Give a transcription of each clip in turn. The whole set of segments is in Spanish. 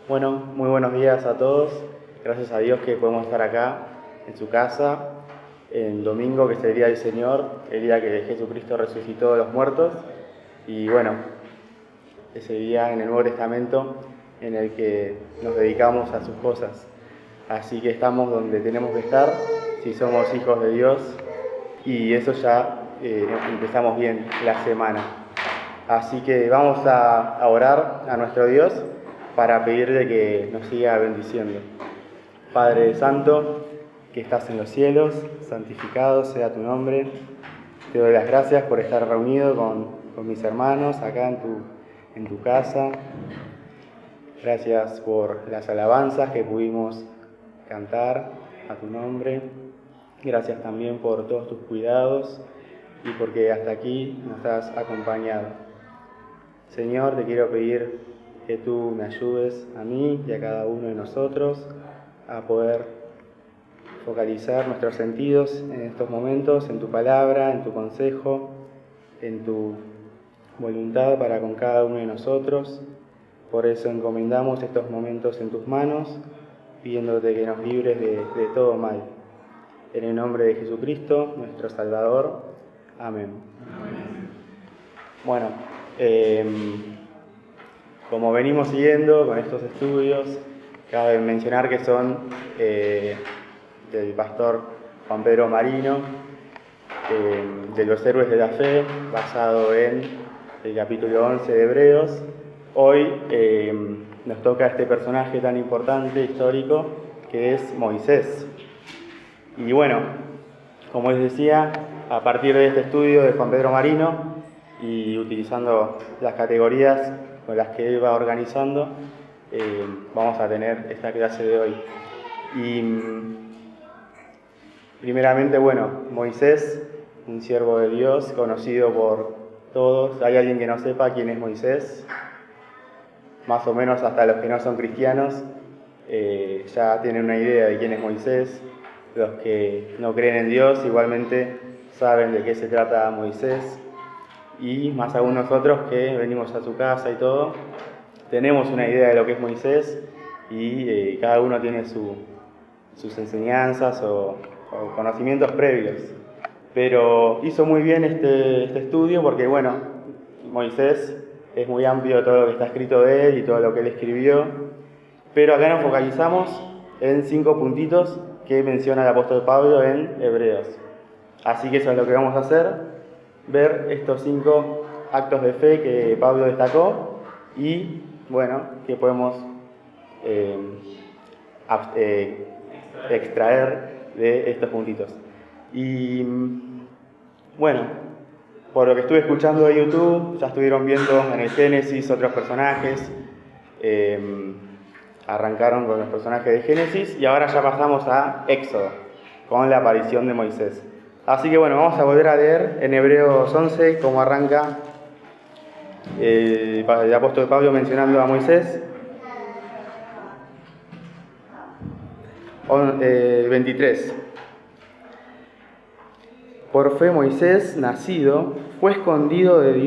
Bueno, muy buenos días a todos. Gracias a Dios que podemos estar acá en su casa, en domingo, que es el día del Señor, el día que Jesucristo resucitó de los muertos. Y bueno, ese día en el Nuevo Testamento en el que nos dedicamos a sus cosas. Así que estamos donde tenemos que estar, si somos hijos de Dios, y eso ya empezamos bien la semana. Así que vamos a orar a nuestro Dios para pedirle que nos siga bendiciendo. Padre Santo, que estás en los cielos, santificado sea tu nombre. Te doy las gracias por estar reunido con mis hermanos acá en tu casa. Gracias por las alabanzas que pudimos cantar a tu nombre. Gracias también por todos tus cuidados y porque hasta aquí nos has acompañado. Señor, te quiero pedir que tú me ayudes a mí y a cada uno de nosotros a poder focalizar nuestros sentidos en estos momentos, en tu palabra, en tu consejo, en tu voluntad para con cada uno de nosotros. Por eso encomendamos estos momentos en tus manos, pidiéndote que nos libres de todo mal. En el nombre de Jesucristo, nuestro Salvador. Amén. Bueno, como venimos siguiendo con estos estudios, cabe mencionar que son del pastor Juan Pedro Marino, de los héroes de la fe, basado en el capítulo 11 de Hebreos. Hoy nos toca este personaje tan importante, histórico, que es Moisés. Y bueno, como les decía, a partir de este estudio de Juan Pedro Marino y utilizando las categorías con las que él va organizando, vamos a tener esta clase de hoy. Y primeramente, bueno, Moisés, un siervo de Dios, conocido por todos. ¿Hay alguien que no sepa quién es Moisés? Más o menos hasta los que no son cristianos ya tienen una idea de quién es Moisés. Los que no creen en Dios igualmente saben de qué se trata Moisés. Y más aún nosotros que venimos a su casa y todo, tenemos una idea de lo que es Moisés y cada uno tiene sus enseñanzas o conocimientos previos. Pero hizo muy bien este estudio porque, bueno, Moisés es muy amplio todo lo que está escrito de él y todo lo que él escribió, pero acá nos focalizamos en 5 puntitos que menciona el apóstol Pablo en Hebreos. Así que eso es lo que vamos a hacer, ver estos 5 actos de fe que Pablo destacó y, bueno, que podemos extraer de estos puntitos. Y, bueno, por lo que estuve escuchando de YouTube, ya estuvieron viendo en el Génesis otros personajes. Arrancaron con los personajes de Génesis y ahora ya pasamos a Éxodo, con la aparición de Moisés. Así que bueno, vamos a volver a leer en Hebreos 11 cómo arranca el apóstol Pablo mencionando a Moisés. 23. Por fe Moisés, nacido, fue escondido de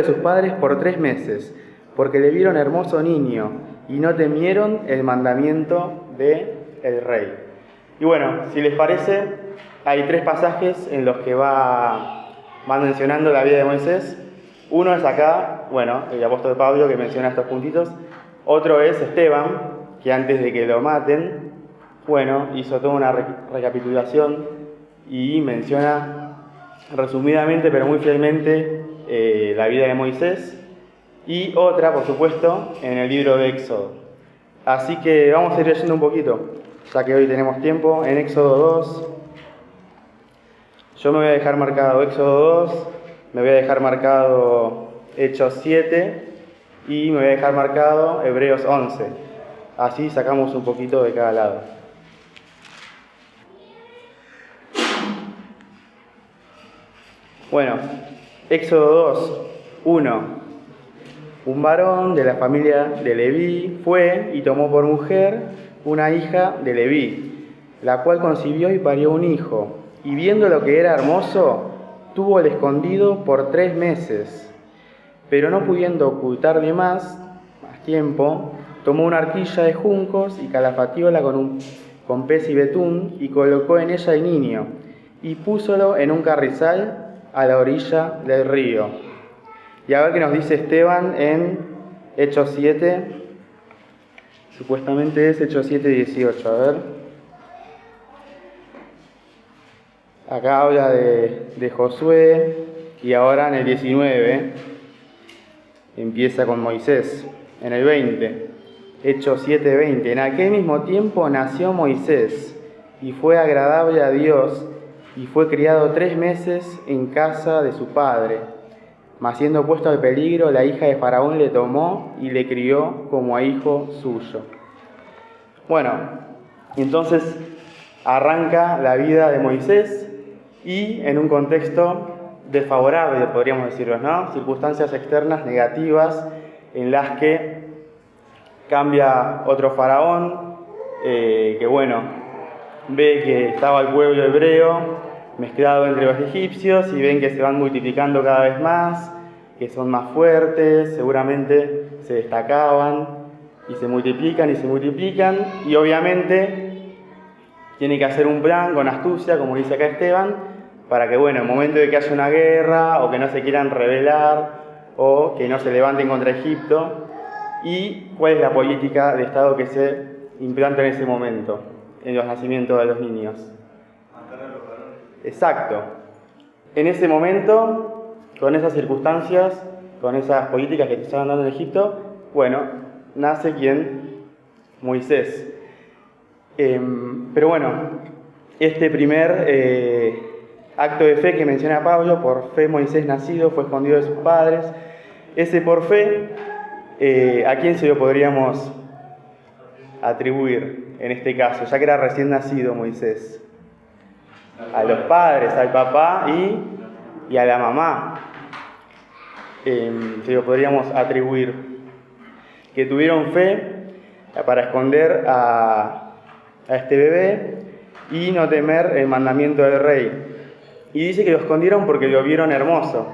sus padres por 3 meses, porque le vieron hermoso niño y no temieron el mandamiento del rey. Y bueno, si les parece, hay 3 pasajes en los que van mencionando la vida de Moisés. Uno es acá, bueno, el apóstol Pablo que menciona estos puntitos. Otro es Esteban, que antes de que lo maten, bueno, hizo toda una recapitulación y menciona resumidamente pero muy fielmente la vida de Moisés. Y otra, por supuesto, en el libro de Éxodo. Así que vamos a ir leyendo un poquito, ya que hoy tenemos tiempo, en Éxodo 2. Yo me voy a dejar marcado Éxodo 2, me voy a dejar marcado Hechos 7 y me voy a dejar marcado Hebreos 11. Así sacamos un poquito de cada lado. Bueno, Éxodo 2, 1. Un varón de la familia de Leví fue y tomó por mujer una hija de Leví, la cual concibió y parió un hijo, y viendo lo que era hermoso, tuvo el escondido por 3 meses. Pero no pudiendo ocultarle más, tiempo, tomó una arquilla de juncos y calafateóla con pez y betún y colocó en ella el niño y púsolo en un carrizal a la orilla del río. Y a ver qué nos dice Esteban en Hechos 7, supuestamente es Hechos 7:18, a ver. Acá habla de Josué y ahora en el 19 empieza con Moisés, en el 20, Hechos 7:20. En aquel mismo tiempo nació Moisés y fue agradable a Dios y fue criado 3 meses en casa de su padre. Mas siendo puesto al peligro, la hija de Faraón le tomó y le crió como a hijo suyo. Bueno, entonces arranca la vida de Moisés y en un contexto desfavorable, podríamos decirlo, ¿no? Circunstancias externas negativas en las que cambia otro faraón, que bueno, ve que estaba el pueblo hebreo mezclado entre los egipcios y ven que se van multiplicando cada vez más, que son más fuertes, seguramente se destacaban y se multiplican y obviamente tiene que hacer un plan con astucia, como dice acá Esteban, para que bueno, en el momento de que haya una guerra o que no se quieran rebelar o que no se levanten contra Egipto. ¿Y cuál es la política de Estado que se implanta en ese momento, en los nacimientos de los niños? Matar a los varones. Exacto. En ese momento, con esas circunstancias, con esas políticas que se estaban dando en Egipto, bueno, nace ¿quién? Moisés. Pero bueno, este primer acto de fe que menciona Pablo, por fe Moisés nacido, fue escondido de sus padres. Ese por fe, ¿a quién se lo podríamos atribuir en este caso? Ya que era recién nacido Moisés. A los padres, al papá y a la mamá. Se lo podríamos atribuir. Que tuvieron fe para esconder a este bebé y no temer el mandamiento del rey. Y dice que lo escondieron porque lo vieron hermoso.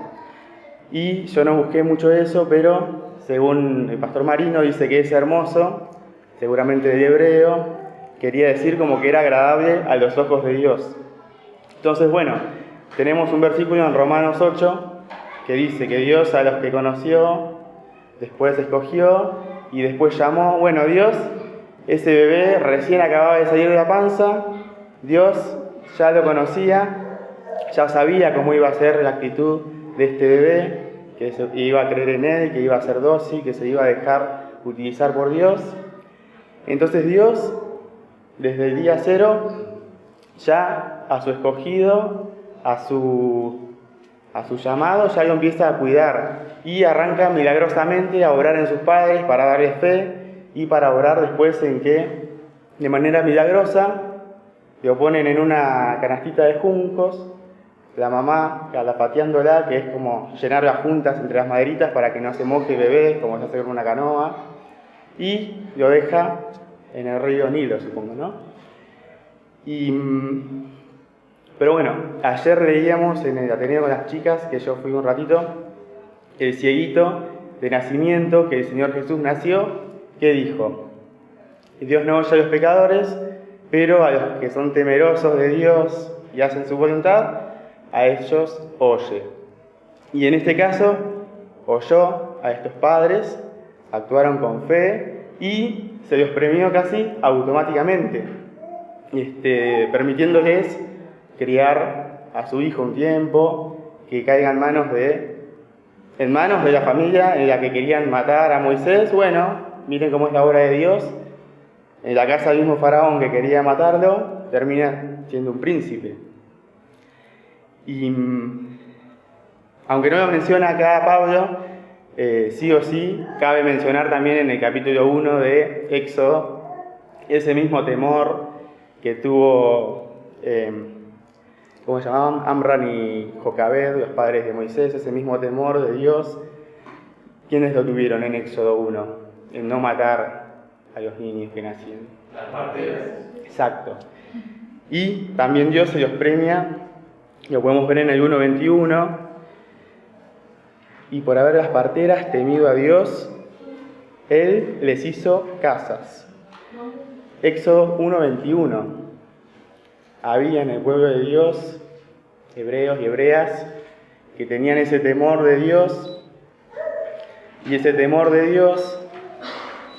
Y yo no busqué mucho eso, pero según el pastor Marino dice que es hermoso, seguramente del hebreo, quería decir como que era agradable a los ojos de Dios. Entonces, bueno, tenemos un versículo en Romanos 8 que dice que Dios a los que conoció, después escogió y después llamó. Bueno, Dios, ese bebé recién acababa de salir de la panza, Dios ya lo conocía, ya sabía cómo iba a ser la actitud de este bebé, que iba a creer en él, que iba a ser dócil, que se iba a dejar utilizar por Dios. Entonces Dios, desde el día 0, ya a su escogido, a su llamado, ya lo empieza a cuidar y arranca milagrosamente a orar en sus padres para darles fe y para orar después en que, de manera milagrosa, lo ponen en una canastita de juncos, la mamá calafateándola, que es como llenarla juntas entre las maderitas para que no se moje el bebé, como se hace con una canoa, y lo deja en el río Nilo, supongo, ¿no? Pero bueno, ayer leíamos en el Ateneo con las chicas, que yo fui un ratito, el cieguito de nacimiento, que el Señor Jesús nació, que dijo: Dios no oye a los pecadores, pero a los que son temerosos de Dios y hacen su voluntad, a ellos oye. Y en este caso, oyó a estos padres, actuaron con fe y se los premió casi automáticamente, permitiéndoles criar a su hijo un tiempo, que caiga en manos de la familia en la que querían matar a Moisés. Bueno, miren cómo es la obra de Dios. En la casa del mismo faraón que quería matarlo, termina siendo un príncipe. Y aunque no lo menciona acá Pablo, sí o sí, cabe mencionar también en el capítulo 1 de Éxodo ese mismo temor que tuvo, ¿cómo se llamaban? Amram y Jocabed, los padres de Moisés, ese mismo temor de Dios. ¿Quiénes lo tuvieron en Éxodo 1? El no matar a los niños que nacían. Las parteras. Exacto. Y también Dios se los premia, lo podemos ver en el 1:21. Y por haber las parteras temido a Dios, Él les hizo casas. Éxodo 1:21. Había en el pueblo de Dios hebreos y hebreas que tenían ese temor de Dios. Y ese temor de Dios,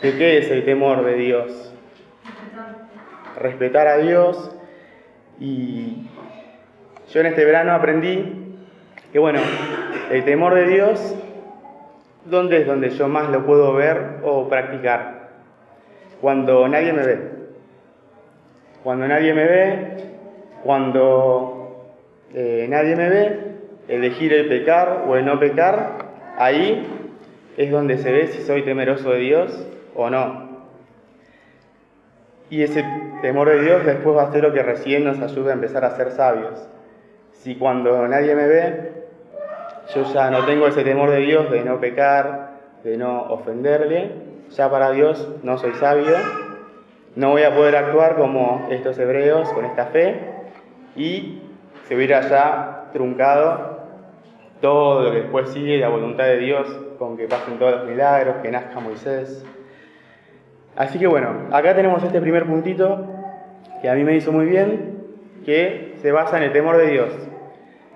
¿de qué es el temor de Dios? Respetar a Dios. Y yo en este verano aprendí que, bueno, el temor de Dios, ¿dónde es donde yo más lo puedo ver o practicar? Cuando nadie me ve. Cuando nadie me ve, elegir el pecar o el no pecar, ahí es donde se ve si soy temeroso de Dios o no. Y ese temor de Dios después va a ser lo que recién nos ayuda a empezar a ser sabios. Si cuando nadie me ve, yo ya no tengo ese temor de Dios de no pecar, de no ofenderle, ya para Dios no soy sabio, no voy a poder actuar como estos hebreos con esta fe y se hubiera ya truncado todo lo que después sigue, la voluntad de Dios, con que pasen todos los milagros, que nazca Moisés. Así que bueno, acá tenemos este primer puntito que a mí me hizo muy bien, que se basa en el temor de Dios.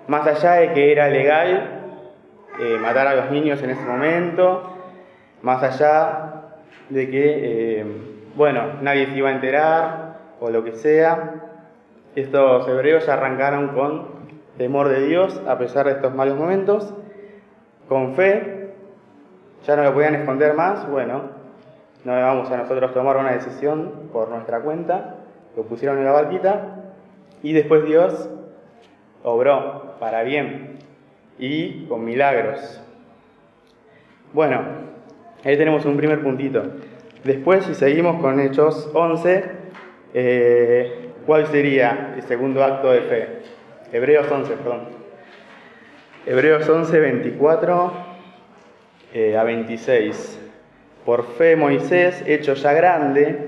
Más allá de que era legal matar a los niños en ese momento, más allá de que, nadie se iba a enterar o lo que sea, estos hebreos ya arrancaron con temor de Dios a pesar de estos malos momentos, con fe, ya no lo podían esconder más, no vamos a nosotros tomar una decisión por nuestra cuenta, lo pusieron en la barquita y después Dios obró para bien y con milagros. Bueno, ahí tenemos un primer puntito. Después, si seguimos con Hechos 11, ¿cuál sería el segundo acto de fe? Hebreos 11, Hebreos 11, 24 a 26. Por fe Moisés, hecho ya grande,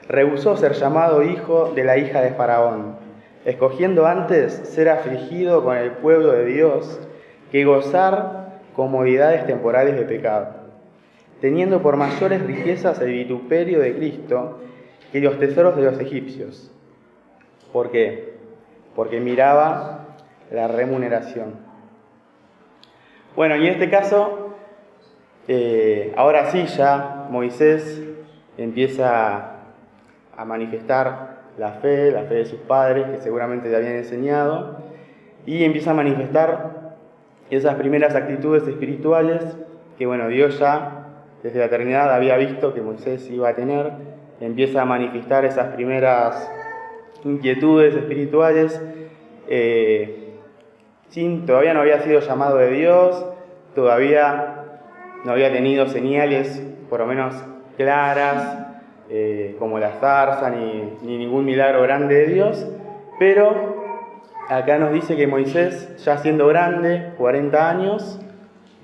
rehusó ser llamado hijo de la hija de Faraón, escogiendo antes ser afligido con el pueblo de Dios que gozar comodidades temporales de pecado, teniendo por mayores riquezas el vituperio de Cristo que los tesoros de los egipcios. ¿Por qué? Porque miraba la remuneración. Bueno, y en este caso, ahora sí ya Moisés empieza a manifestar la fe de sus padres, que seguramente le habían enseñado, y empieza a manifestar esas primeras actitudes espirituales que, Dios ya desde la eternidad había visto que Moisés iba a tener. Empieza a manifestar esas primeras inquietudes espirituales, todavía no había sido llamado de Dios, todavía no había tenido señales, por lo menos claras, como la zarza, ni ningún milagro grande de Dios, pero acá nos dice que Moisés, ya siendo grande, 40 años,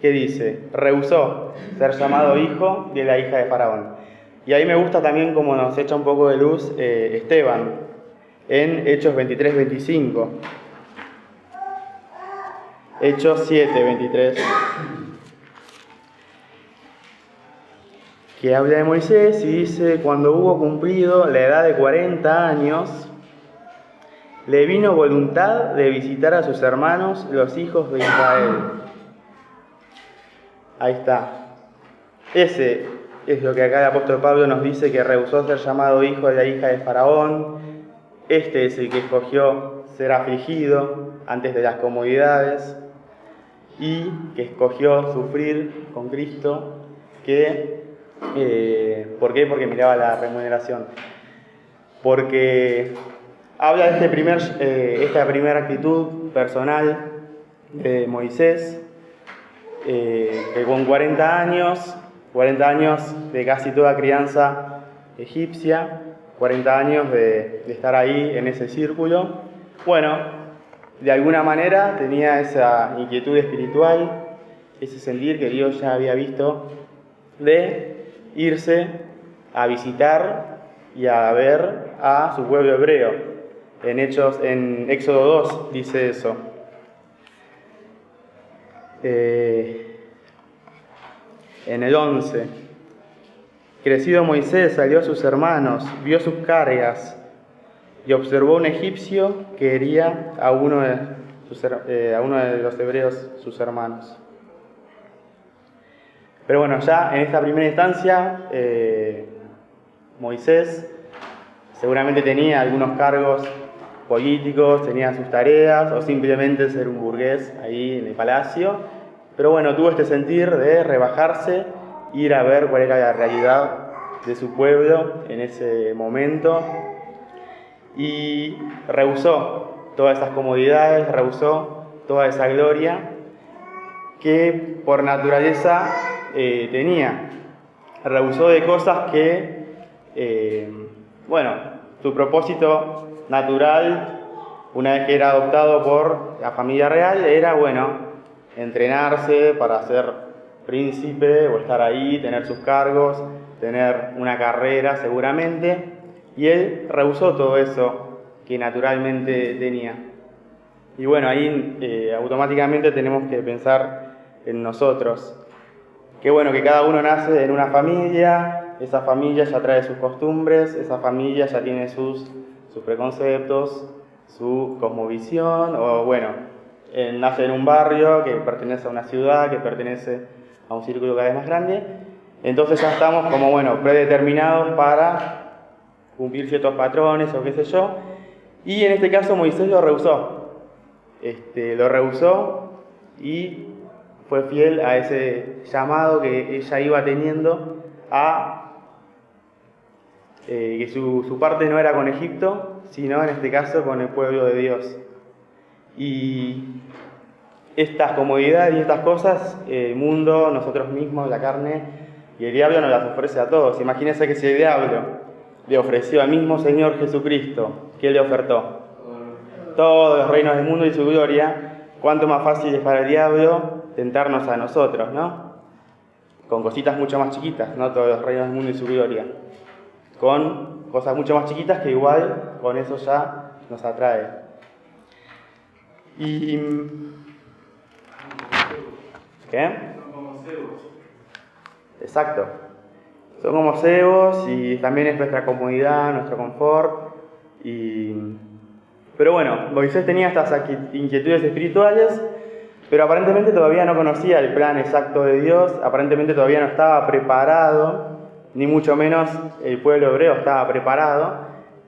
¿qué dice? Rehusó ser llamado hijo de la hija de Faraón. Y ahí me gusta también como nos echa un poco de luz Esteban, en Hechos 23, 25. Hechos 7, 23. Que habla de Moisés y dice: cuando hubo cumplido la edad de 40 años, le vino voluntad de visitar a sus hermanos, los hijos de Israel. Ahí está. Ese es lo que acá el apóstol Pablo nos dice, que rehusó ser llamado hijo de la hija de Faraón. Este es el que escogió ser afligido antes de las comodidades y que escogió sufrir con Cristo, ¿por qué? Porque miraba la remuneración. Porque habla de esta primera actitud personal de Moisés, que con 40 años de casi toda crianza egipcia, 40 años de estar ahí en ese círculo, de alguna manera tenía esa inquietud espiritual, ese sentir que Dios ya había visto, de irse a visitar y a ver a su pueblo hebreo. En Éxodo 2 dice eso. En el 11. Crecido Moisés salió a sus hermanos, vio sus cargas y observó un egipcio que hería a uno de los hebreos, sus hermanos. Pero bueno, ya en esta primera instancia, Moisés seguramente tenía algunos cargos políticos, tenía sus tareas, o simplemente ser un burgués ahí en el palacio. Pero bueno, tuvo este sentir de rebajarse, ir a ver cuál era la realidad de su pueblo en ese momento. Y rehusó todas esas comodidades, rehusó toda esa gloria que por naturaleza tenía. Rehusó de cosas que, su propósito natural, una vez que era adoptado por la familia real, era, entrenarse para ser príncipe o estar ahí, tener sus cargos, tener una carrera seguramente. Y él rehusó todo eso que naturalmente tenía. Y bueno, ahí automáticamente tenemos que pensar en nosotros. Que bueno, que cada uno nace en una familia, esa familia ya trae sus costumbres, esa familia ya tiene sus preconceptos, su cosmovisión, o nace en un barrio que pertenece a una ciudad, que pertenece a un círculo cada vez más grande. Entonces ya estamos como, predeterminados para cumplir ciertos patrones o qué sé yo. Y en este caso Moisés lo rehusó. Lo rehusó y fue fiel a ese llamado que ella iba teniendo a que su parte no era con Egipto, sino en este caso con el pueblo de Dios. Y estas comodidades y estas cosas, el mundo, nosotros mismos, la carne y el diablo nos las ofrece a todos. Imagínense que si el diablo le ofreció al mismo Señor Jesucristo, ¿qué le ofertó? Todos los reinos del mundo y su gloria. Cuánto más fácil es para el diablo tentarnos a nosotros, ¿no? Con cositas mucho más chiquitas, no todos los reinos del mundo y su gloria. Con cosas mucho más chiquitas que igual con eso ya nos atrae. Y... ¿Qué? Son como cebos. Exacto. Son como cebos y también es nuestra comodidad, nuestro confort. Pero Moisés tenía estas inquietudes espirituales, pero aparentemente todavía no conocía el plan exacto de Dios, aparentemente todavía no estaba preparado, ni mucho menos el pueblo hebreo estaba preparado,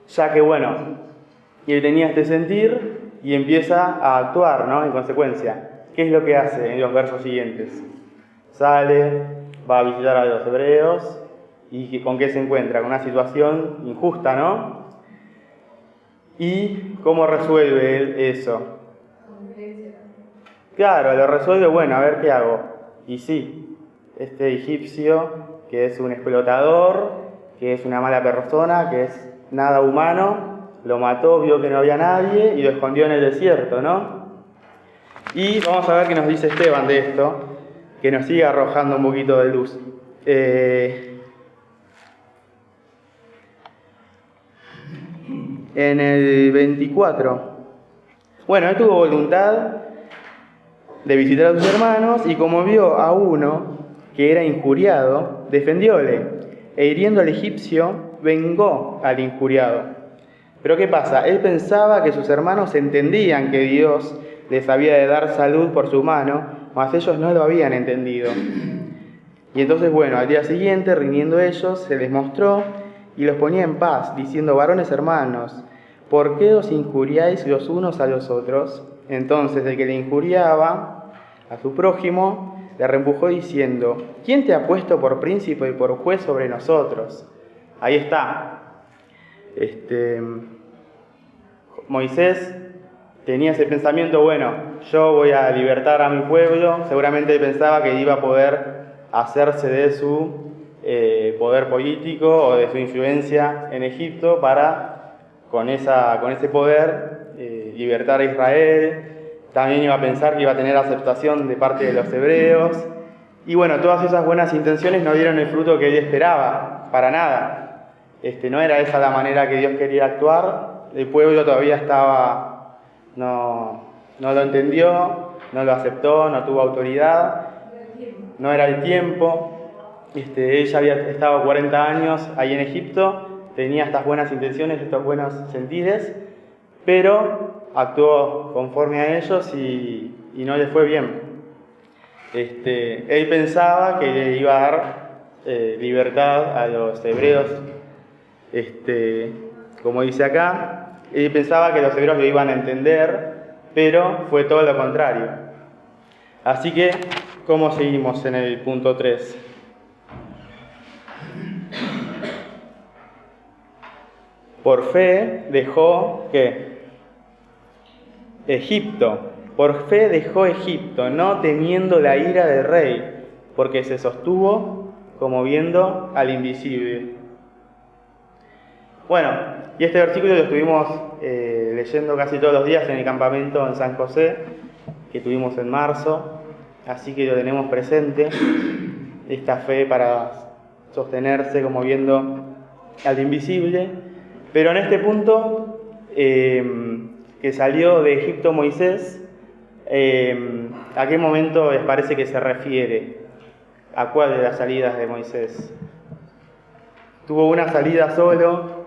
ya que él tenía este sentir y empieza a actuar, ¿no? En consecuencia. ¿Qué es lo que hace en los versos siguientes? Sale, va a visitar a los hebreos y ¿con qué se encuentra? Con una situación injusta, ¿no? ¿Y cómo resuelve él eso? Claro, lo resuelve, a ver qué hago. Y sí, este egipcio que es un explotador, que es una mala persona, que es nada humano, lo mató, vio que no había nadie y lo escondió en el desierto, ¿no? Y vamos a ver qué nos dice Esteban de esto, que nos sigue arrojando un poquito de luz. En el 24, él tuvo voluntad de visitar a sus hermanos y como vio a uno que era injuriado, defendióle, e hiriendo al egipcio, vengó al injuriado. Pero ¿qué pasa? Él pensaba que sus hermanos entendían que Dios les había de dar salud por su mano, mas ellos no lo habían entendido. Y entonces, al día siguiente, riñendo ellos, se les mostró y los ponía en paz, diciendo: varones hermanos, ¿por qué os injuriáis los unos a los otros? Entonces el que le injuriaba a su prójimo le reempujó diciendo: ¿quién te ha puesto por príncipe y por juez sobre nosotros? Ahí está. Moisés tenía ese pensamiento, yo voy a libertar a mi pueblo. Seguramente pensaba que iba a poder hacerse de su poder político o de su influencia en Egipto para, con ese poder, libertar a Israel. También iba a pensar que iba a tener aceptación de parte de los hebreos. Y todas esas buenas intenciones no dieron el fruto que él esperaba, para nada. No era esa la manera que Dios quería actuar. El pueblo todavía no lo entendió, no lo aceptó, no tuvo autoridad. No era el tiempo. Él ya había estado 40 años ahí en Egipto, tenía estas buenas intenciones, estos buenos sentires, pero actuó conforme a ellos y no le fue bien. Él pensaba que le iba a dar libertad a los hebreos, como dice acá, él pensaba que los hebreos lo iban a entender, pero fue todo lo contrario. Así que, ¿cómo seguimos en el punto 3? Por fe dejó, ¿qué? Egipto. Por fe dejó Egipto, no temiendo la ira del rey, porque se sostuvo como viendo al invisible. Bueno, y este versículo lo estuvimos leyendo casi todos los días en el campamento en San José, que tuvimos en marzo, así que lo tenemos presente, esta fe para sostenerse como viendo al invisible. Pero en este punto, que salió de Egipto Moisés, ¿a qué momento les parece que se refiere? ¿A cuál de las salidas de Moisés? Tuvo una salida solo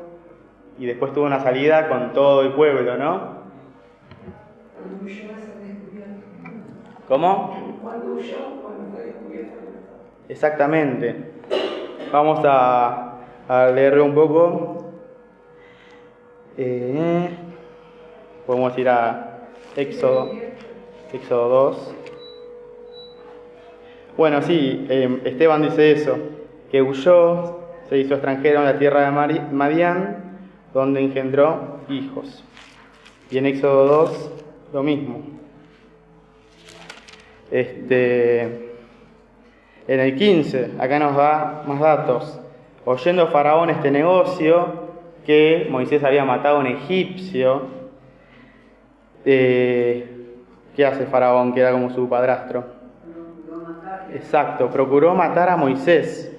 y después tuvo una salida con todo el pueblo, ¿no? Cuando huyó a ser descubierto. ¿Cómo? Cuando huyó, cuando fue descubierto. Exactamente. Vamos a leerlo un poco. Podemos ir a Éxodo 2. Bueno, sí, Esteban dice eso, que huyó, se hizo extranjero en la tierra de Madián, donde engendró hijos. Y en Éxodo 2, lo mismo. En el 15, acá nos da más datos. Oyendo Faraón este negocio, que Moisés había matado a un egipcio, ¿qué hace Faraón, que era como su padrastro? Exacto, procuró matar a Moisés.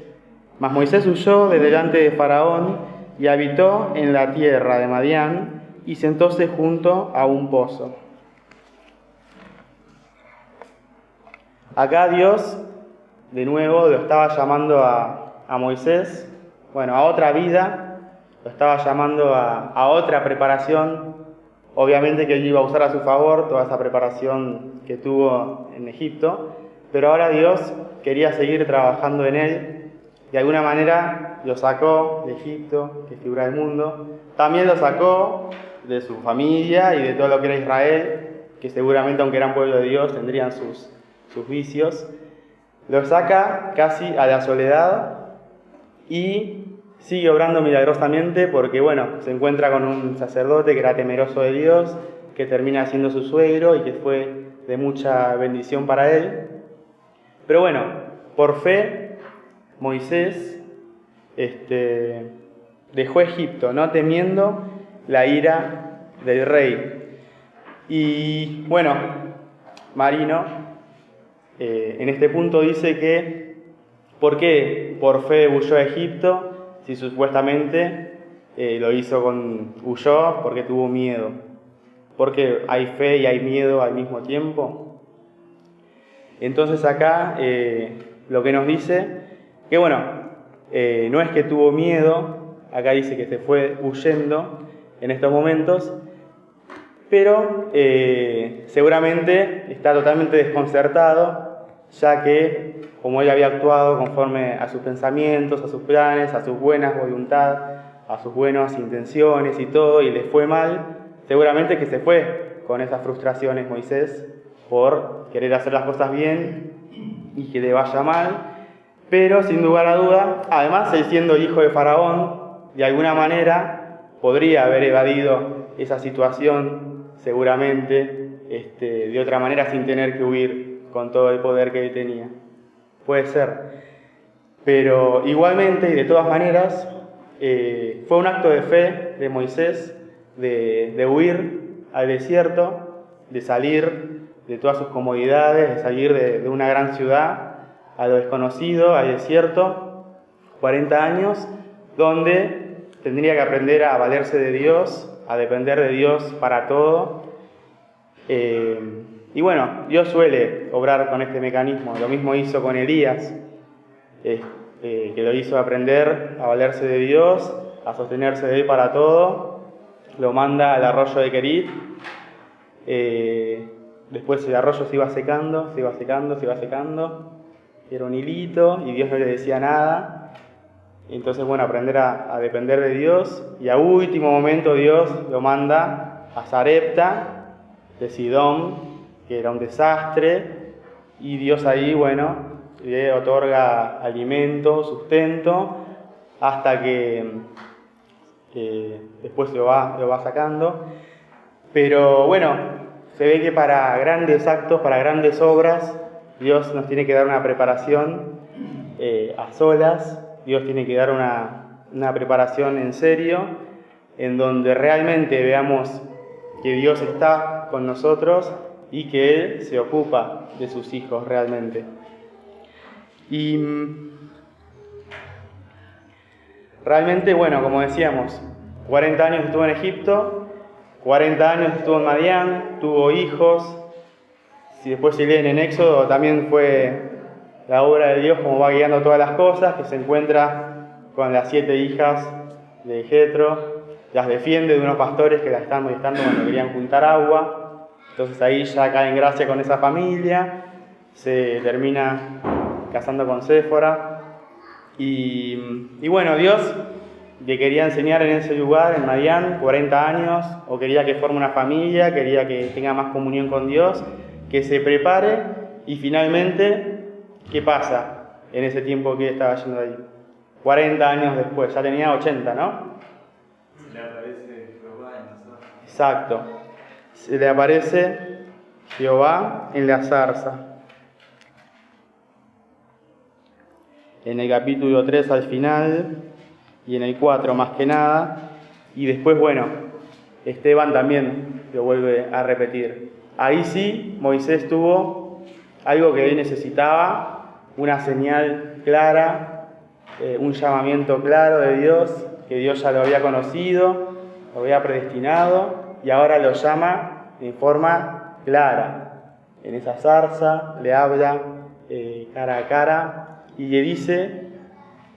Mas Moisés huyó de delante de Faraón y habitó en la tierra de Madián y sentóse junto a un pozo. Acá Dios, de nuevo, lo estaba llamando a Moisés, a otra vida, lo estaba llamando a otra preparación. Obviamente que él iba a usar a su favor toda esa preparación que tuvo en Egipto, pero ahora Dios quería seguir trabajando en él. De alguna manera lo sacó de Egipto, que es figura del mundo. También lo sacó de su familia y de todo lo que era Israel, que seguramente, aunque eran pueblo de Dios, tendrían sus vicios. Lo saca casi a la soledad y sigue obrando milagrosamente porque, se encuentra con un sacerdote que era temeroso de Dios, que termina siendo su suegro y que fue de mucha bendición para él. Pero por fe, Moisés dejó Egipto, no temiendo la ira del rey. Y Marino en este punto dice que ¿por qué por fe huyó a Egipto si supuestamente huyó porque tuvo miedo? Porque hay fe y hay miedo al mismo tiempo. Entonces acá lo que nos dice que no es que tuvo miedo, acá dice que se fue huyendo en estos momentos, pero seguramente está totalmente desconcertado, ya que como él había actuado conforme a sus pensamientos, a sus planes, a sus buenas voluntades, a sus buenas intenciones y todo, y le fue mal, seguramente que se fue con esas frustraciones Moisés por querer hacer las cosas bien y que le vaya mal. Pero sin lugar a duda, además él siendo hijo de Faraón, de alguna manera podría haber evadido esa situación seguramente de otra manera sin tener que huir con todo el poder que él tenía. Puede ser. Pero igualmente y de todas maneras fue un acto de fe de Moisés de huir al desierto, de salir de todas sus comodidades, de salir de una gran ciudad a lo desconocido, al desierto, 40 años, donde tendría que aprender a valerse de Dios, a depender de Dios para todo. Dios suele obrar con este mecanismo. Lo mismo hizo con Elías. que lo hizo aprender a valerse de Dios, a sostenerse de Él para todo, lo manda al arroyo de Querit. Después el arroyo se iba secando, era un hilito y Dios no le decía nada. Entonces, bueno, aprender a depender de Dios, y a último momento Dios lo manda a Sarepta de Sidón, que era un desastre, y Dios ahí, bueno, le otorga alimento, sustento, hasta que después lo va sacando. Pero bueno, se ve que para grandes actos, para grandes obras, Dios nos tiene que dar una preparación a solas. Dios tiene que dar una preparación en serio, en donde realmente veamos que Dios está con nosotros y que Él se ocupa de sus hijos realmente. Y realmente, bueno, como decíamos, 40 años estuvo en Egipto, 40 años estuvo en Madián, tuvo hijos. Si después se leen en Éxodo, también fue la obra de Dios como va guiando todas las cosas, que se encuentra con las 7 hijas de Jetro, las defiende de unos pastores que las están molestando cuando querían juntar agua. Entonces ahí ya cae en gracia con esa familia, se termina casando con Séfora. Y bueno, Dios le quería enseñar en ese lugar, en Madián, 40 años, o quería que forme una familia, quería que tenga más comunión con Dios, que se prepare, y finalmente, ¿qué pasa en ese tiempo que estaba yendo ahí? 40 años después, ya tenía 80, ¿no? Se le aparece Jehová en la zarza. Exacto. Se le aparece Jehová en la zarza. En el capítulo 3 al final, y en el 4 más que nada. Y después, bueno, Esteban también lo vuelve a repetir. Ahí sí, Moisés tuvo algo que él necesitaba, una señal clara, un llamamiento claro de Dios, que Dios ya lo había conocido, lo había predestinado, y ahora lo llama en forma clara. En esa zarza le habla cara a cara y le dice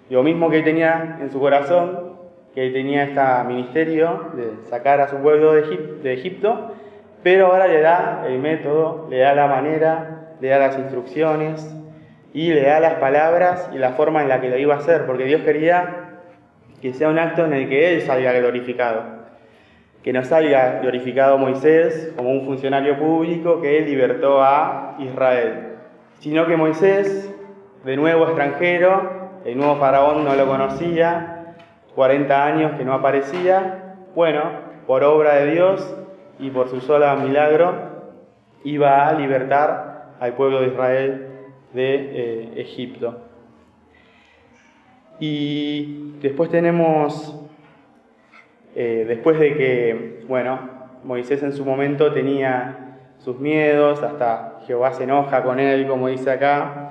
lo mismo que él tenía en su corazón, que él tenía este ministerio de sacar a su pueblo de Egipto, pero ahora le da el método, le da la manera, le da las instrucciones y le da las palabras y la forma en la que lo iba a hacer, porque Dios quería que sea un acto en el que Él salga glorificado, que no salga glorificado Moisés como un funcionario público que libertó a Israel, sino que Moisés, de nuevo extranjero, el nuevo faraón no lo conocía, 40 años que no aparecía, bueno, por obra de Dios y por su sola milagro, iba a libertar al pueblo de Israel de Egipto. Y después tenemos, después de que, bueno, Moisés en su momento tenía sus miedos, hasta Jehová se enoja con él, como dice acá,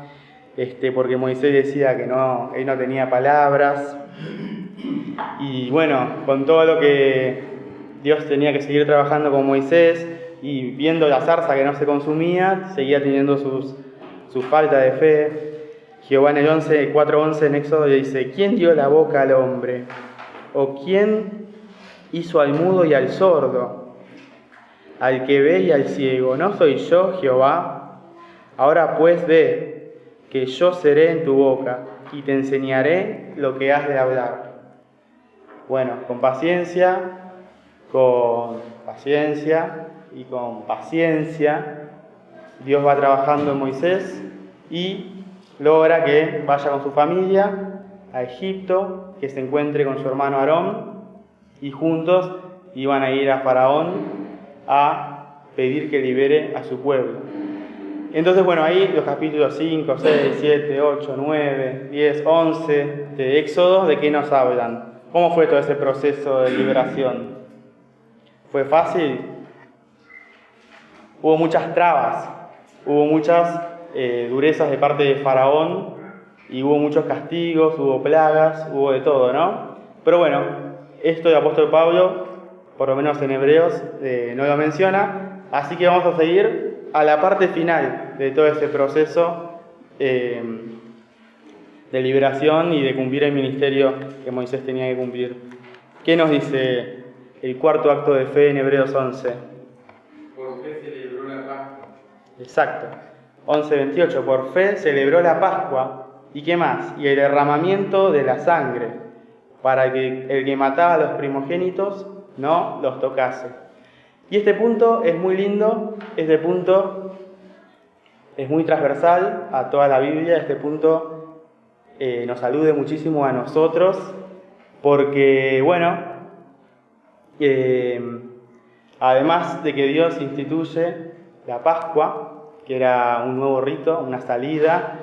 porque Moisés decía que él no tenía palabras. Y bueno, con todo lo que Dios tenía que seguir trabajando con Moisés y viendo la zarza que no se consumía, seguía teniendo su falta de fe. Jehová en el 4:11 en Éxodo le dice: ¿quién dio la boca al hombre? ¿O quién hizo al mudo y al sordo? Al que ve y al ciego. ¿No soy yo, Jehová? Ahora pues ve que yo seré en tu boca y te enseñaré lo que has de hablar. Bueno, con paciencia y con paciencia, Dios va trabajando en Moisés y logra que vaya con su familia a Egipto, que se encuentre con su hermano Aarón, y juntos iban a ir a Faraón a pedir que libere a su pueblo. Entonces, bueno, ahí los capítulos 5, 6, 7, 8, 9, 10, 11 de Éxodo, ¿de qué nos hablan? ¿Cómo fue todo ese proceso de liberación? ¿Fue fácil? Hubo muchas trabas, hubo muchas durezas de parte de Faraón, y hubo muchos castigos, hubo plagas, hubo de todo, ¿no? Pero bueno, esto el apóstol Pablo, por lo menos en Hebreos, no lo menciona, así que vamos a seguir a la parte final de todo ese proceso de liberación y de cumplir el ministerio que Moisés tenía que cumplir. ¿Qué nos dice el cuarto acto de fe en Hebreos 11? Por fe celebró la Pascua. Exacto. 11:28. Por fe celebró la Pascua. ¿Y qué más? Y el derramamiento de la sangre, para que el que mataba a los primogénitos no los tocase. Y este punto es muy lindo, este punto es muy transversal a toda la Biblia, este punto nos alude muchísimo a nosotros, porque, bueno, además de que Dios instituye la Pascua, que era un nuevo rito, una salida,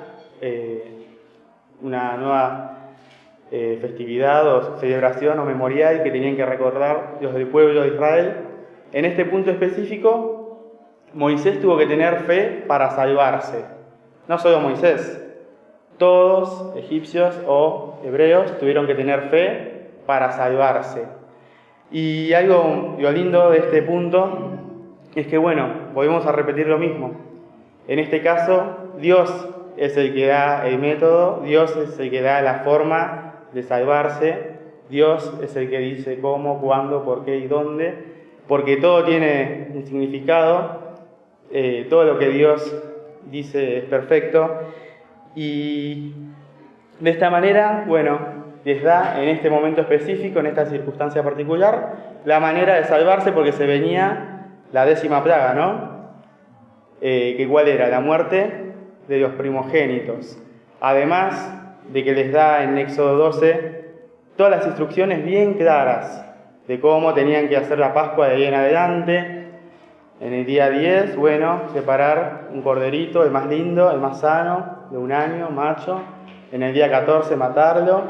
una nueva festividad o celebración o memorial que tenían que recordar los del pueblo de Israel. En este punto específico, Moisés tuvo que tener fe para salvarse. No solo Moisés, todos egipcios o hebreos tuvieron que tener fe para salvarse. Y algo lo lindo de este punto es que, bueno, volvemos a repetir lo mismo. En este caso, Dios es el que da el método, Dios es el que da la forma de salvarse, Dios es el que dice cómo, cuándo, por qué y dónde, porque todo tiene un significado, todo lo que Dios dice es perfecto, y de esta manera, bueno, les da en este momento específico, en esta circunstancia particular, la manera de salvarse, porque se venía la 10ª plaga, ¿no? Que cuál era, la muerte de los primogénitos. Además de que les da en Éxodo 12 todas las instrucciones bien claras de cómo tenían que hacer la Pascua de ahí en adelante. En el día 10, bueno, separar un corderito, el más lindo, el más sano, de 1 año, macho. En el día 14 matarlo.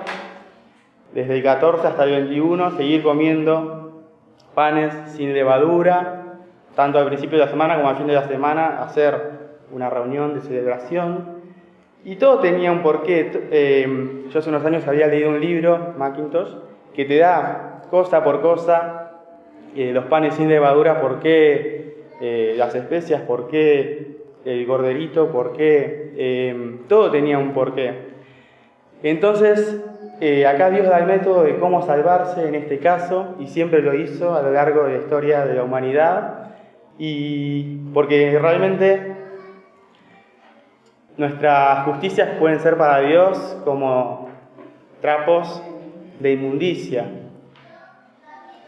Desde el 14 hasta el 21 seguir comiendo panes sin levadura, tanto al principio de la semana como al fin de la semana, hacer una reunión de celebración. Y todo tenía un porqué. Yo hace unos años había leído un libro, Mackintosh, que te da cosa por cosa, los panes sin levadura, por qué las especias, por qué el corderito, por qué, todo tenía un porqué. Entonces, acá Dios da el método de cómo salvarse en este caso, y siempre lo hizo a lo largo de la historia de la humanidad, y porque realmente nuestras justicias pueden ser para Dios como trapos de inmundicia.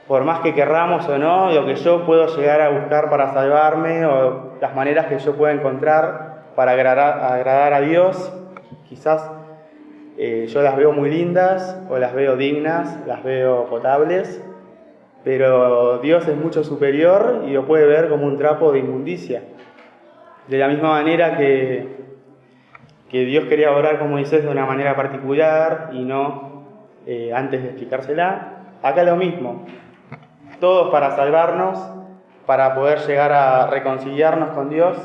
Por más que querramos o no, lo que yo puedo llegar a buscar para salvarme o las maneras que yo pueda encontrar para agradar a Dios, quizás yo las veo muy lindas o las veo dignas, las veo potables, pero Dios es mucho superior y lo puede ver como un trapo de inmundicia. De la misma manera que Dios quería orar con Moisés de una manera particular y no antes de explicársela, acá lo mismo. Todos para salvarnos, para poder llegar a reconciliarnos con Dios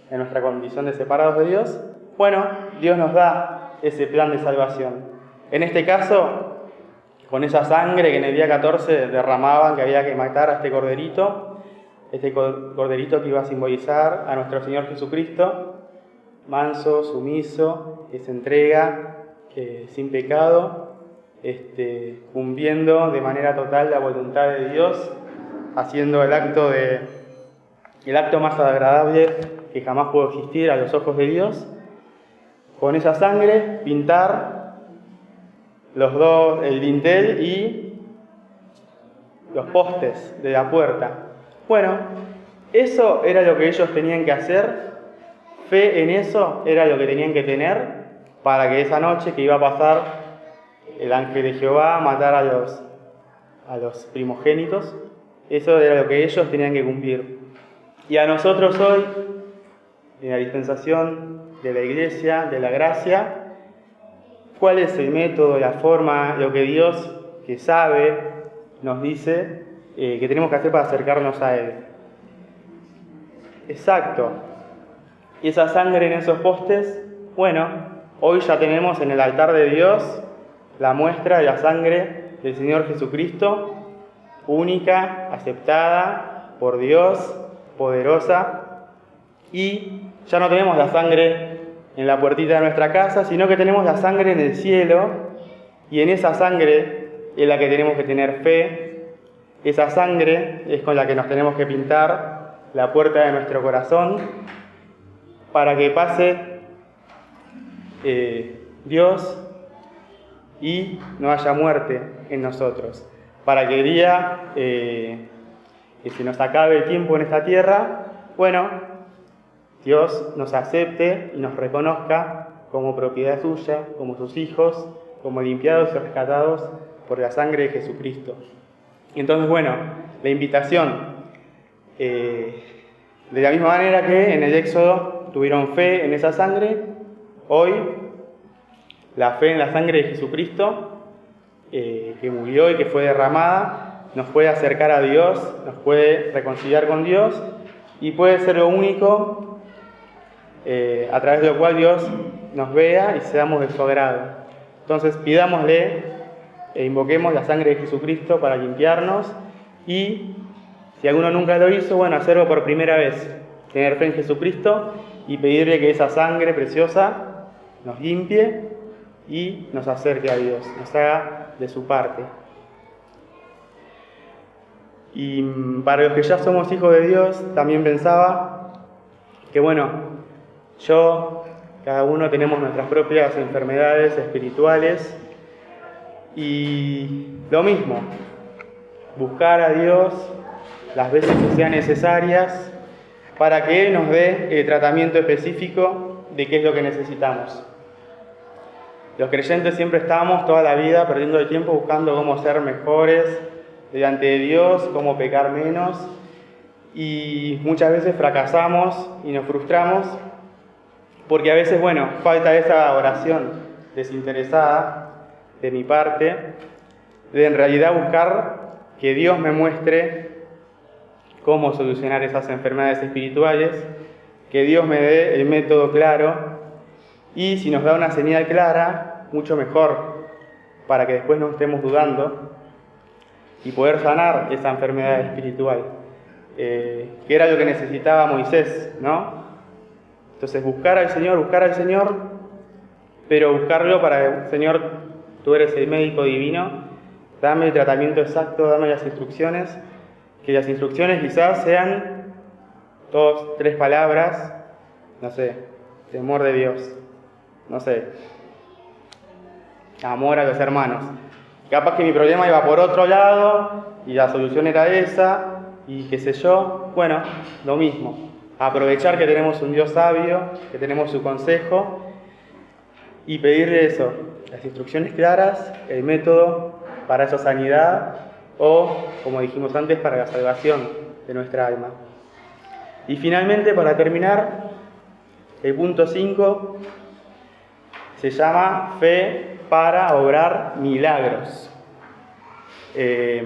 en nuestra condición de separados de Dios. Bueno, Dios nos da ese plan de salvación. En este caso, con esa sangre que en el día 14 derramaban, que había que matar a este corderito que iba a simbolizar a nuestro Señor Jesucristo, manso, sumiso, que se entrega sin pecado, cumpliendo de manera total la voluntad de Dios, haciendo el acto más agradable que jamás pudo existir a los ojos de Dios. Con esa sangre pintar el dintel y los postes de la puerta. Bueno, eso era lo que ellos tenían que hacer. Fe en eso era lo que tenían que tener para que esa noche que iba a pasar el ángel de Jehová a matar a los primogénitos, eso era lo que ellos tenían que cumplir. Y a nosotros hoy, en la dispensación de la Iglesia, de la gracia, ¿cuál es el método, la forma, lo que Dios, que sabe, nos dice que tenemos que hacer para acercarnos a Él? Exacto. Y esa sangre en esos postes, bueno, hoy ya tenemos en el altar de Dios la muestra de la sangre del Señor Jesucristo, única, aceptada por Dios, poderosa, y ya no tenemos la sangre en la puertita de nuestra casa, sino que tenemos la sangre en el cielo, y en esa sangre es la que tenemos que tener fe. Esa sangre es con la que nos tenemos que pintar la puerta de nuestro corazón para que pase Dios y no haya muerte en nosotros, para que el día que se nos acabe el tiempo en esta tierra, bueno, Dios nos acepte y nos reconozca como propiedad suya, como sus hijos, como limpiados y rescatados por la sangre de Jesucristo. Y entonces, bueno, la invitación, de la misma manera que en el Éxodo tuvieron fe en esa sangre, hoy la fe en la sangre de Jesucristo, que murió y que fue derramada, nos puede acercar a Dios, nos puede reconciliar con Dios y puede ser lo único a través de lo cual Dios nos vea y seamos de su agrado. Entonces pidámosle e invoquemos la sangre de Jesucristo para limpiarnos y, si alguno nunca lo hizo, bueno, hacerlo por primera vez, tener fe en Jesucristo y pedirle que esa sangre preciosa nos limpie y nos acerque a Dios, nos haga de su parte. Y para los que ya somos hijos de Dios, también pensaba que, bueno, cada uno tenemos nuestras propias enfermedades espirituales y lo mismo, buscar a Dios las veces que sean necesarias para que Él nos dé el tratamiento específico de qué es lo que necesitamos. Los creyentes siempre estamos toda la vida perdiendo el tiempo buscando cómo ser mejores delante de Dios, cómo pecar menos, y muchas veces fracasamos y nos frustramos porque a veces, bueno, falta esa oración desinteresada de mi parte, de en realidad buscar que Dios me muestre cómo solucionar esas enfermedades espirituales, que Dios me dé el método claro, y si nos da una señal clara, mucho mejor, para que después no estemos dudando y poder sanar esa enfermedad espiritual, que era lo que necesitaba Moisés, ¿no? Entonces buscar al Señor, pero buscarlo para, Señor, tú eres el médico divino, dame el tratamiento exacto, dame las instrucciones, que las instrucciones quizás sean 2, 3 palabras, no sé, temor de Dios, no sé, amor a los hermanos. Capaz que mi problema iba por otro lado y la solución era esa y qué sé yo. Bueno, lo mismo, aprovechar que tenemos un Dios sabio, que tenemos su consejo y pedirle eso, las instrucciones claras, el método para esa sanidad o, como dijimos antes, para la salvación de nuestra alma. Y finalmente, para terminar, el punto 5 se llama fe para obrar milagros. Fe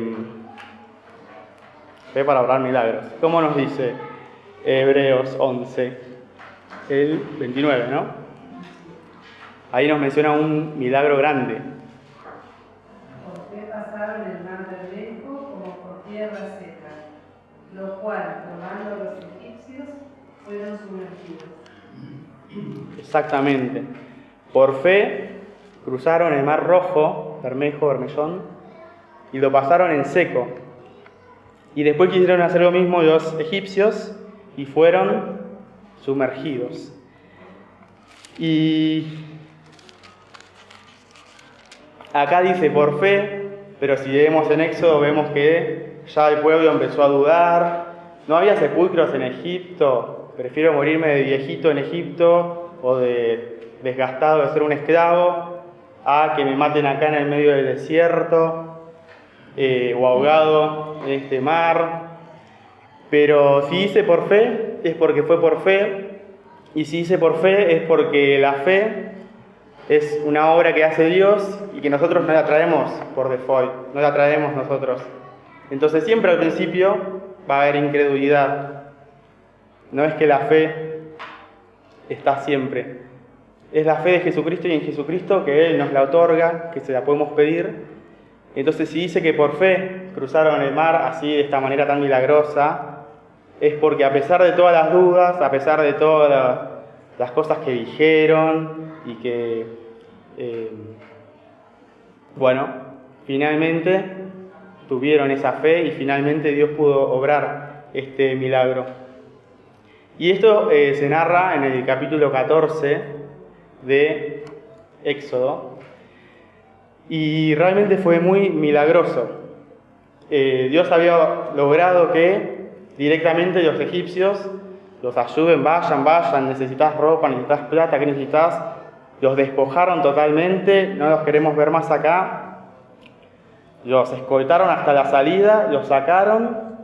para obrar milagros. ¿Cómo nos dice Hebreos 11, el 29, ¿no? Ahí nos menciona un milagro grande. Por fe pasaron el mar Verdejo como por tierra seca, lo cual, tomando los egipcios, fueron sumergidos. Exactamente. Por fe cruzaron el mar Rojo, Bermellón, y lo pasaron en seco. Y después quisieron hacer lo mismo los egipcios y fueron sumergidos. Y acá dice por fe, pero si leemos en Éxodo vemos que ya el pueblo empezó a dudar. No había sepulcros en Egipto, prefiero morirme de viejito en Egipto o de desgastado de ser un esclavo a que me maten acá en el medio del desierto o ahogado en este mar. Pero si dice por fe, es porque fue por fe, y si dice por fe, es porque la fe es una obra que hace Dios y que nosotros no la traemos por default, no la traemos nosotros. Entonces siempre al principio va a haber incredulidad. No es que la fe está siempre. Es la fe de Jesucristo y en Jesucristo que Él nos la otorga, que se la podemos pedir. Entonces si dice que por fe cruzaron el mar así, de esta manera tan milagrosa, es porque a pesar de todas las dudas, a pesar de todos las cosas que dijeron y que, finalmente tuvieron esa fe y finalmente Dios pudo obrar este milagro. Y esto se narra en el capítulo 14 de Éxodo y realmente fue muy milagroso. Dios había logrado que directamente los egipcios los ayuden, vayan, necesitas ropa, necesitas plata, ¿qué necesitas? Los despojaron totalmente, no los queremos ver más acá. Los escoltaron hasta la salida, los sacaron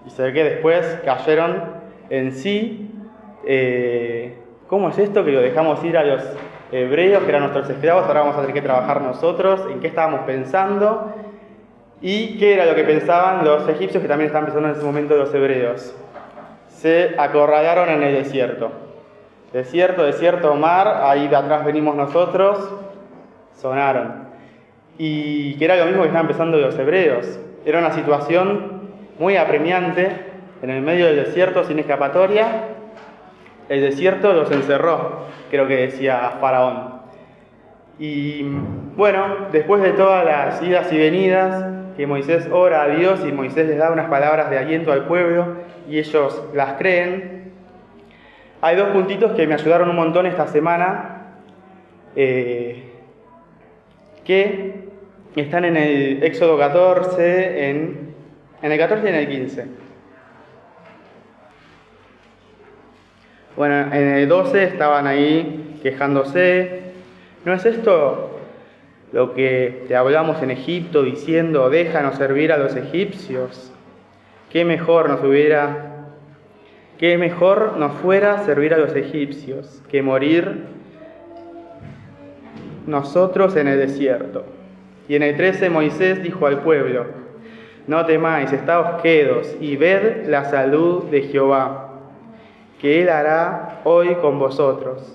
y se ve que después cayeron en sí. ¿Cómo es esto? Que lo dejamos ir a los hebreos, que eran nuestros esclavos, ahora vamos a tener que trabajar nosotros. ¿En qué estábamos pensando? ¿Y qué era lo que pensaban los egipcios, que también estaban pensando en ese momento los hebreos? Se acorralaron en el desierto. Desierto, mar, ahí de atrás venimos nosotros, sonaron. Y que era lo mismo que estaban pensando los hebreos. Era una situación muy apremiante, en el medio del desierto, sin escapatoria. El desierto los encerró, creo que decía Faraón. Y bueno, después de todas las idas y venidas, que Moisés ora a Dios y Moisés les da unas palabras de aliento al pueblo y ellos las creen, hay dos puntitos que me ayudaron un montón esta semana, que están en el Éxodo 14, en el 14 y en el 15. Bueno, en el 12 estaban ahí quejándose. ¿No es esto lo que te hablamos en Egipto diciendo, déjanos servir a los egipcios? Qué mejor nos fuera servir a los egipcios que morir nosotros en el desierto. Y en el 13 Moisés dijo al pueblo, no temáis, estaos quedos y ved la salud de Jehová, que él hará hoy con vosotros.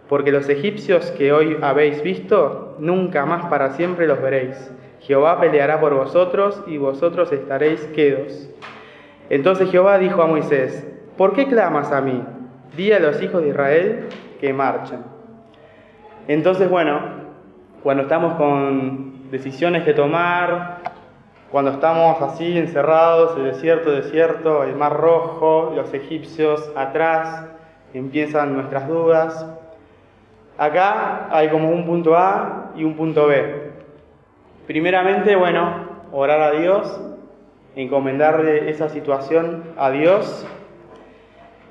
Porque los egipcios que hoy habéis visto, nunca más para siempre los veréis. Jehová peleará por vosotros y vosotros estaréis quedos. Entonces Jehová dijo a Moisés, ¿por qué clamas a mí? Di a los hijos de Israel que marchen. Entonces, cuando estamos con decisiones que tomar, cuando estamos así encerrados, el desierto, el mar rojo, los egipcios atrás, empiezan nuestras dudas. Acá hay como un punto A y un punto B. Primeramente, orar a Dios, encomendarle esa situación a Dios.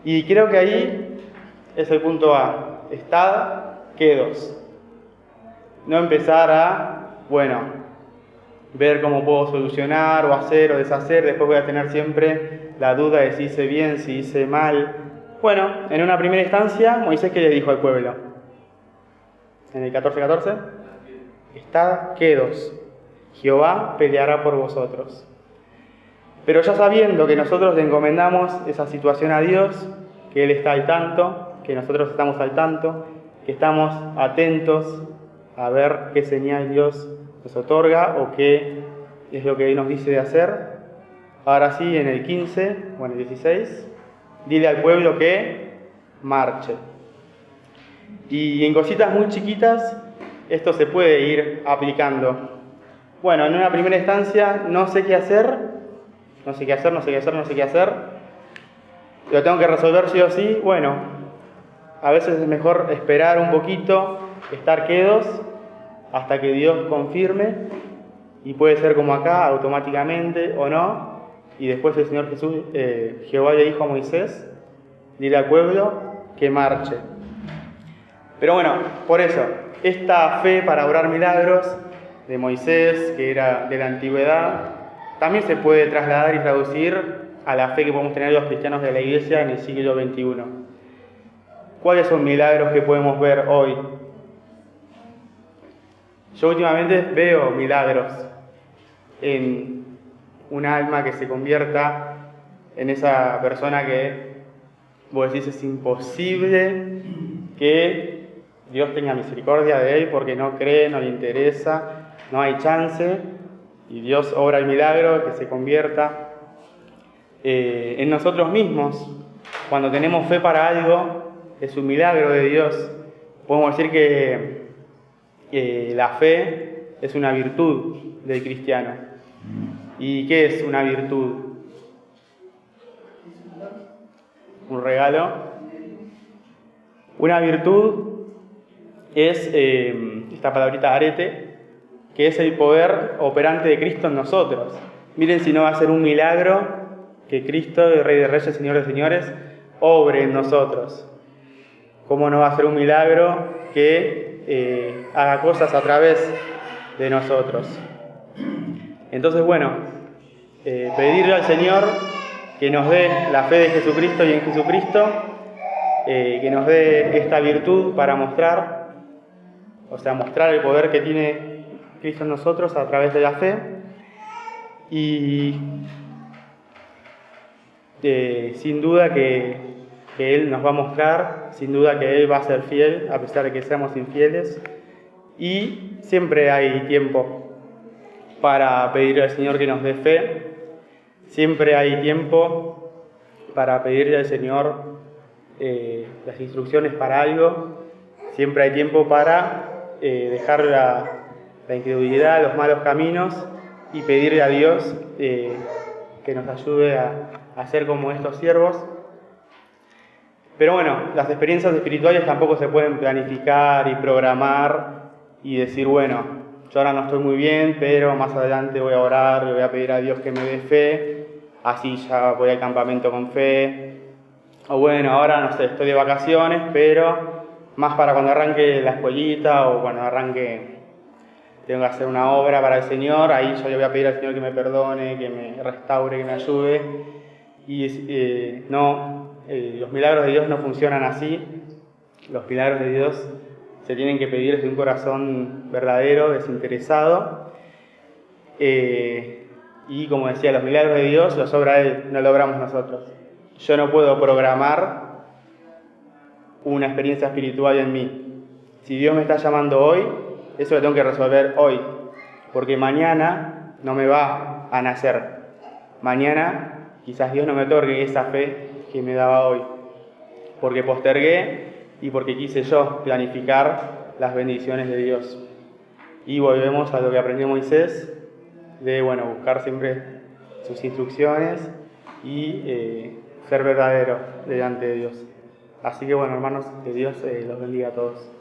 Y creo que ahí es el punto A. Estad quedos. No empezar a, ver cómo puedo solucionar o hacer o deshacer. Después voy a tener siempre la duda de si hice bien, si hice mal. En una primera instancia, Moisés, ¿qué le dijo al pueblo? En el 14:14, estad quedos, Jehová peleará por vosotros. Pero ya sabiendo que nosotros le encomendamos esa situación a Dios, que Él está al tanto, que nosotros estamos al tanto, que estamos atentos a ver qué señal Dios nos otorga o qué es lo que Él nos dice de hacer. Ahora sí, en el 15 o en el 16, dile al pueblo que marche. Y en cositas muy chiquitas, esto se puede ir aplicando. En una primera instancia, no sé qué hacer. Lo tengo que resolver sí o sí. A veces es mejor esperar un poquito, estar quedos, hasta que Dios confirme. Y puede ser como acá, automáticamente o no. Y después el Señor Jesús, Jehová le dijo a Moisés, dile al pueblo que marche. Pero por eso, esta fe para obrar milagros de Moisés, que era de la antigüedad, también se puede trasladar y traducir a la fe que podemos tener los cristianos de la Iglesia en el siglo XXI. ¿Cuáles son milagros que podemos ver hoy? Yo últimamente veo milagros en un alma que se convierta en esa persona que vos decís es imposible que Dios tenga misericordia de él porque no cree, no le interesa, no hay chance, y Dios obra el milagro que se convierta en nosotros mismos. Cuando tenemos fe para algo, es un milagro de Dios. Podemos decir que la fe es una virtud del cristiano. ¿Y qué es una virtud? Un regalo. Una virtud es esta palabrita arete, que es el poder operante de Cristo en nosotros. Miren si no va a ser un milagro que Cristo, el Rey de Reyes, Señor de Señores, obre en nosotros. ¿Cómo no va a ser un milagro que haga cosas a través de nosotros? Entonces, bueno, pedirle al Señor que nos dé la fe de Jesucristo y en Jesucristo, que nos dé esta virtud para mostrar el poder que tiene Cristo en nosotros a través de la fe. Y sin duda que Él nos va a mostrar, sin duda que Él va a ser fiel, a pesar de que seamos infieles. Y siempre hay tiempo para pedirle al Señor que nos dé fe. Siempre hay tiempo para pedirle al Señor las instrucciones para algo. Siempre hay tiempo para dejar la incredulidad, los malos caminos y pedirle a Dios que nos ayude a ser como estos siervos. Pero bueno, las experiencias espirituales tampoco se pueden planificar y programar y decir, bueno, yo ahora no estoy muy bien, pero más adelante voy a orar, le voy a pedir a Dios que me dé fe, así ya voy al campamento con fe. O bueno, ahora no sé, estoy de vacaciones, pero más para cuando arranque la escuelita o cuando arranque, tengo que hacer una obra para el Señor, ahí yo le voy a pedir al Señor que me perdone, que me restaure, que me ayude. Y los milagros de Dios no funcionan así. Los milagros de Dios se tienen que pedir desde un corazón verdadero, desinteresado. Y como decía, los milagros de Dios los obra Él, no los obramos nosotros. Yo no puedo programar una experiencia espiritual en mí. Si Dios me está llamando hoy, eso lo tengo que resolver hoy, porque mañana no me va a nacer. Mañana quizás Dios no me otorgue esa fe que me daba hoy, porque postergué y porque quise yo planificar las bendiciones de Dios. Y volvemos a lo que aprendió Moisés, de buscar siempre sus instrucciones y ser verdadero delante de Dios. Así que hermanos, que Dios los bendiga a todos.